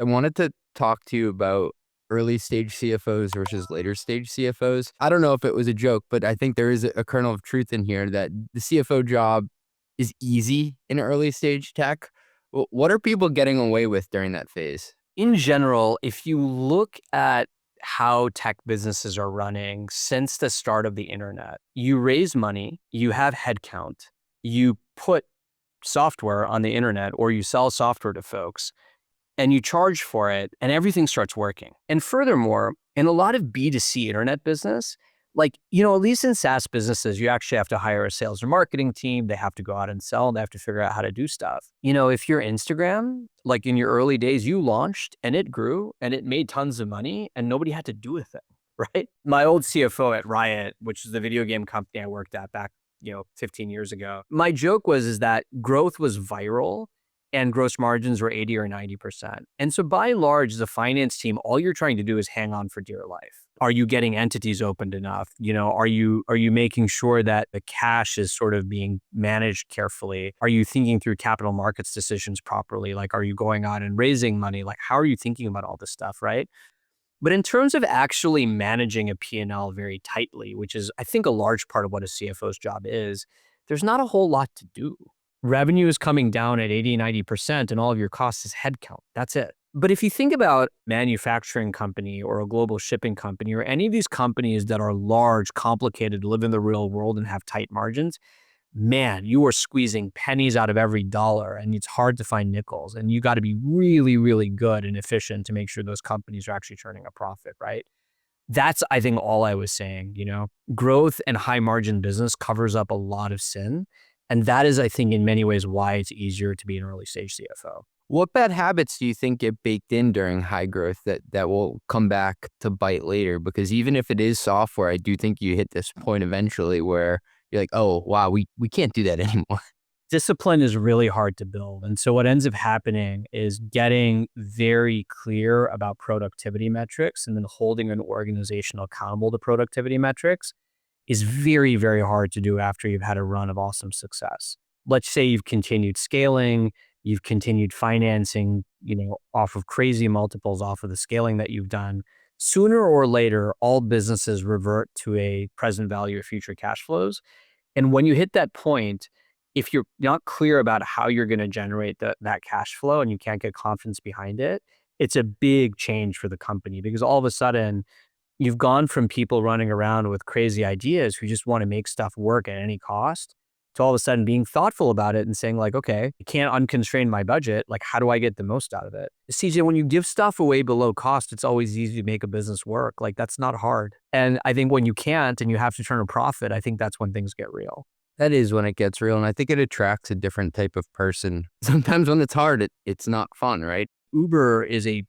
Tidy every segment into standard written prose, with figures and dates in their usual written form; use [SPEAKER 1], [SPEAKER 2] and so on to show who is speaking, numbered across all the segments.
[SPEAKER 1] I wanted to talk to you about early stage CFOs versus later stage CFOs. I don't know if it was a joke, but I think there is a kernel of truth in here that the CFO job is easy in early stage tech. What are people getting away with during that phase?
[SPEAKER 2] In general, if you look at how tech businesses are running since the start of the internet, you raise money, you have headcount, you put software on the internet or you sell software to folks and you charge for it and everything starts working. And furthermore, in a lot of B2C internet business, at least in SaaS businesses, you actually have to hire a sales and marketing team. They have to go out and sell. They have to figure out how to do stuff. If you're Instagram, like in your early days, you launched and it grew and it made tons of money and nobody had to do a thing, right? My old CFO at Riot, which is the video game company I worked at back, 15 years ago, my joke is that growth was viral and gross margins were 80 or 90%. And so by and large, as a finance team, all you're trying to do is hang on for dear life. Are you getting entities opened enough? Are you making sure that the cash is sort of being managed carefully? Are you thinking through capital markets decisions properly? Like, are you going out and raising money? Like, how are you thinking about all this stuff, right? But in terms of actually managing a P&L very tightly, which is, I think, a large part of what a CFO's job is, there's not a whole lot to do. Revenue is coming down at 80, 90%, and all of your costs is headcount. That's it. But if you think about manufacturing company or a global shipping company or any of these companies that are large, complicated, live in the real world and have tight margins, man, you are squeezing pennies out of every dollar and it's hard to find nickels. And you got to be really, really good and efficient to make sure those companies are actually turning a profit, right? That's, I think, all I was saying. Growth and high margin business covers up a lot of sin. And that is, I think, in many ways why it's easier to be an early stage CFO.
[SPEAKER 1] What bad habits do you think get baked in during high growth that will come back to bite later? Because even if it is software, I do think you hit this point eventually where you're like, oh, wow, we can't do that anymore.
[SPEAKER 2] Discipline is really hard to build. And so what ends up happening is getting very clear about productivity metrics and then holding an organization accountable to productivity metrics is very, very hard to do after you've had a run of awesome success. Let's say you've continued scaling, you've continued financing, off of crazy multiples off of the scaling that you've done. Sooner or later, all businesses revert to a present value of future cash flows. And when you hit that point, if you're not clear about how you're going to generate that cash flow and you can't get confidence behind it, it's a big change for the company because all of a sudden, you've gone from people running around with crazy ideas who just want to make stuff work at any cost to all of a sudden being thoughtful about it and saying like, okay, I can't unconstrain my budget. Like, how do I get the most out of it? CJ, when you give stuff away below cost, it's always easy to make a business work. Like, that's not hard. And I think when you can't and you have to turn a profit, I think that's when things get real.
[SPEAKER 1] That is when it gets real. And I think it attracts a different type of person. Sometimes when it's hard, it's not fun, right?
[SPEAKER 2] Uber is a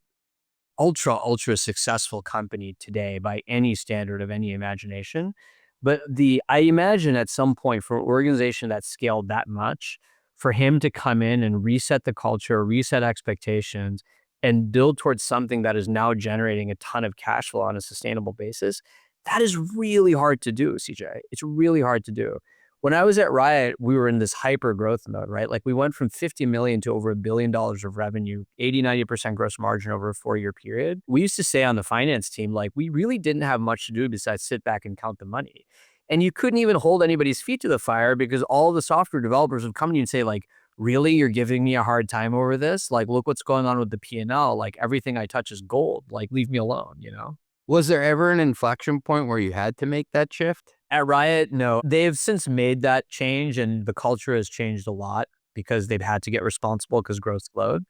[SPEAKER 2] ultra successful company today by any standard of any imagination. But I imagine at some point for an organization that scaled that much, for him to come in and reset the culture, reset expectations, and build towards something that is now generating a ton of cash flow on a sustainable basis, that is really hard to do, CJ. It's really hard to do. When I was at Riot, we were in this hyper growth mode, right? Like we went from 50 million to over $1 billion of revenue, 80, 90% gross margin over a 4-year period. We used to say on the finance team, like we really didn't have much to do besides sit back and count the money. And you couldn't even hold anybody's feet to the fire because all the software developers would come to you and say like, really, you're giving me a hard time over this? Like, look what's going on with the P&L. Like everything I touch is gold. Like leave me alone,
[SPEAKER 1] Was there ever an inflection point where you had to make that shift?
[SPEAKER 2] At Riot, no. They have since made that change and the culture has changed a lot because they've had to get responsible because growth slowed.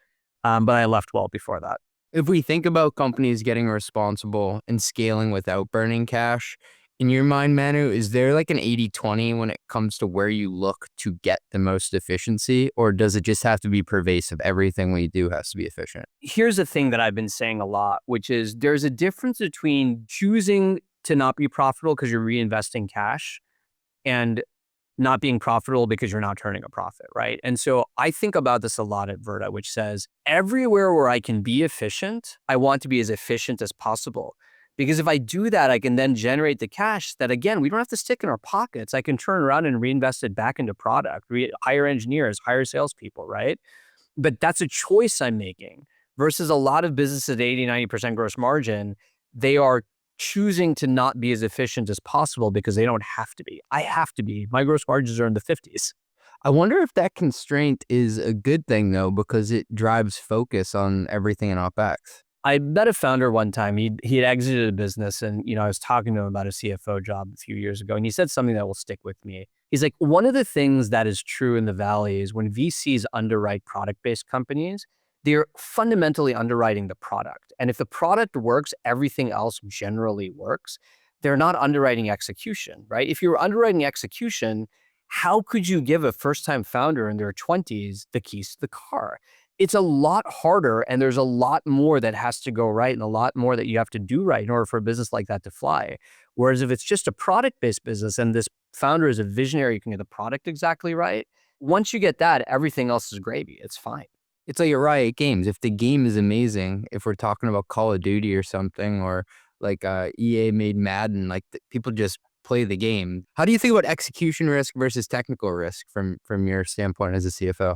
[SPEAKER 2] But I left well before that.
[SPEAKER 1] If we think about companies getting responsible and scaling without burning cash, in your mind, Manu, is there like an 80-20 when it comes to where you look to get the most efficiency? Or does it just have to be pervasive? Everything we do has to be efficient.
[SPEAKER 2] Here's the thing that I've been saying a lot, which is there's a difference between choosing to not be profitable because you're reinvesting cash and not being profitable because you're not turning a profit, right? And so I think about this a lot at Verta, which says everywhere where I can be efficient, I want to be as efficient as possible. Because if I do that, I can then generate the cash that, again, we don't have to stick in our pockets. I can turn around and reinvest it back into product, hire engineers, hire salespeople, right? But that's a choice I'm making versus a lot of businesses at 80, 90% gross margin, they are choosing to not be as efficient as possible because they don't have to be. I have to be. My gross margins are in the 50s.
[SPEAKER 1] I wonder if that constraint is a good thing though, because it drives focus on everything in OpEx.
[SPEAKER 2] I met a founder one time. He had exited a business, and I was talking to him about a CFO job a few years ago, and he said something that will stick with me. He's like, one of the things that is true in the Valley is when VCs underwrite product-based companies, they're fundamentally underwriting the product. And if the product works, everything else generally works. They're not underwriting execution, right? If you were underwriting execution, how could you give a first-time founder in their 20s the keys to the car? It's a lot harder, and there's a lot more that has to go right and a lot more that you have to do right in order for a business like that to fly. Whereas if it's just a product-based business and this founder is a visionary, you can get the product exactly right. Once you get that, everything else is gravy. It's fine.
[SPEAKER 1] It's like Riot Games. If the game is amazing, if we're talking about Call of Duty or something, or like EA made Madden, like people just play the game. How do you think about execution risk versus technical risk from your standpoint as a CFO?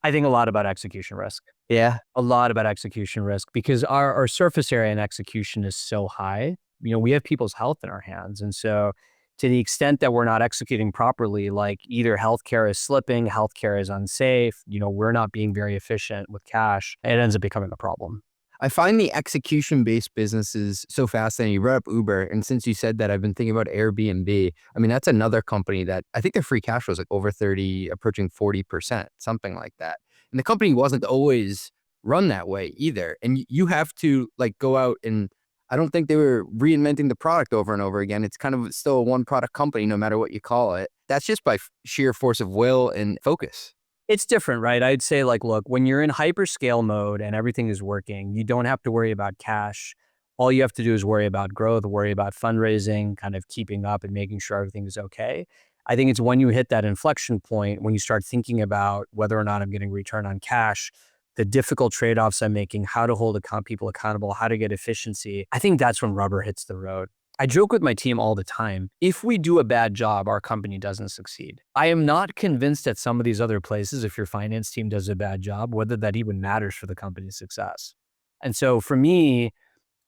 [SPEAKER 2] I think a lot about execution risk.
[SPEAKER 1] Yeah.
[SPEAKER 2] A lot about execution risk because our surface area in execution is so high. We have people's health in our hands. And so to the extent that we're not executing properly, like either healthcare is slipping, healthcare is unsafe, we're not being very efficient with cash, it ends up becoming a problem.
[SPEAKER 1] I find the execution-based businesses so fascinating. You brought up Uber, and since you said that, I've been thinking about Airbnb. I mean, that's another company that I think their free cash flow is like over 30, approaching 40%, something like that. And the company wasn't always run that way either. And you have to like go out and I don't think they were reinventing the product over and over again. It's kind of still a one-product company, no matter what you call it. That's just by sheer force of will and focus.
[SPEAKER 2] It's different, right? I'd say like, look, when you're in hyperscale mode and everything is working, you don't have to worry about cash. All you have to do is worry about growth, worry about fundraising, kind of keeping up and making sure everything is okay. I think it's when you hit that inflection point, when you start thinking about whether or not I'm getting return on cash, the difficult trade-offs I'm making, how to hold people accountable, how to get efficiency. I think that's when rubber hits the road. I joke with my team all the time. If we do a bad job, our company doesn't succeed. I am not convinced at some of these other places, if your finance team does a bad job, whether that even matters for the company's success. And so for me,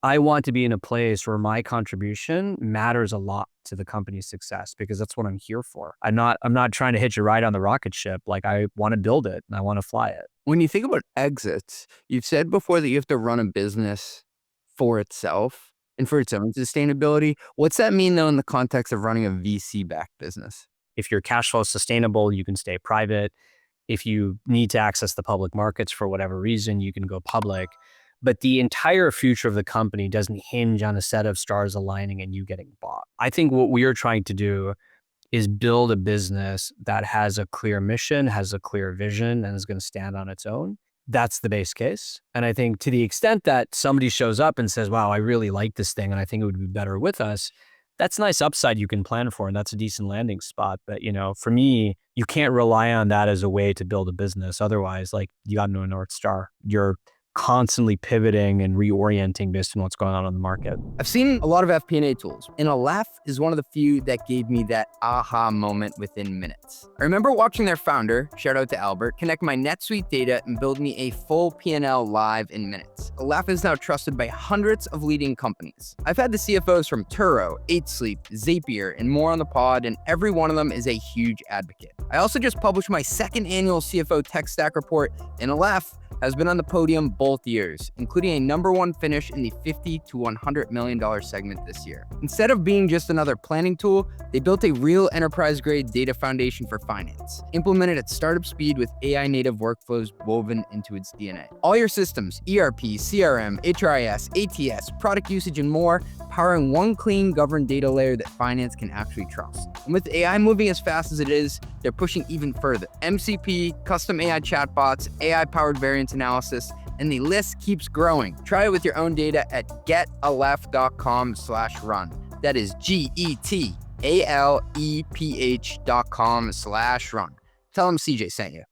[SPEAKER 2] I want to be in a place where my contribution matters a lot to the company's success because that's what I'm here for. I'm not trying to hitch a ride on the rocket ship. Like I want to build it and I want to fly it.
[SPEAKER 1] When you think about exits, you've said before that you have to run a business for itself and for its own sustainability. What's that mean though in the context of running a VC-backed business?
[SPEAKER 2] If your cash flow is sustainable, you can stay private. If you need to access the public markets for whatever reason, you can go public. But the entire future of the company doesn't hinge on a set of stars aligning and you getting bought. I think what we are trying to do is build a business that has a clear mission, has a clear vision, and is going to stand on its own. That's the base case. And I think to the extent that somebody shows up and says, wow, I really like this thing and I think it would be better with us, that's a nice upside you can plan for, and that's a decent landing spot. But, for me, you can't rely on that as a way to build a business. Otherwise, like, you got no North Star. You're constantly pivoting and reorienting based on what's going on the market.
[SPEAKER 1] I've seen a lot of FP&A tools, and Aleph is one of the few that gave me that aha moment within minutes. I remember watching their founder, shout out to Albert, connect my NetSuite data and build me a full P&L live in minutes. Aleph is now trusted by hundreds of leading companies. I've had the CFOs from Turo, 8 Sleep, Zapier, and more on the pod, and every one of them is a huge advocate. I also just published my second annual CFO Tech Stack report, and Aleph has been on the podium both years, including a #1 finish in the $50 to $100 million segment this year. Instead of being just another planning tool, they built a real enterprise-grade data foundation for finance, implemented at startup speed with AI-native workflows woven into its DNA. All your systems, ERP, CRM, HRIS, ATS, product usage, and more, powering one clean, governed data layer that finance can actually trust. And with AI moving as fast as it is, they're pushing even further. MCP, custom AI chatbots, AI-powered variance analysis, and the list keeps growing. Try it with your own data at getaleph.com/run. That is GETALEPH.com/run. Tell them CJ sent you.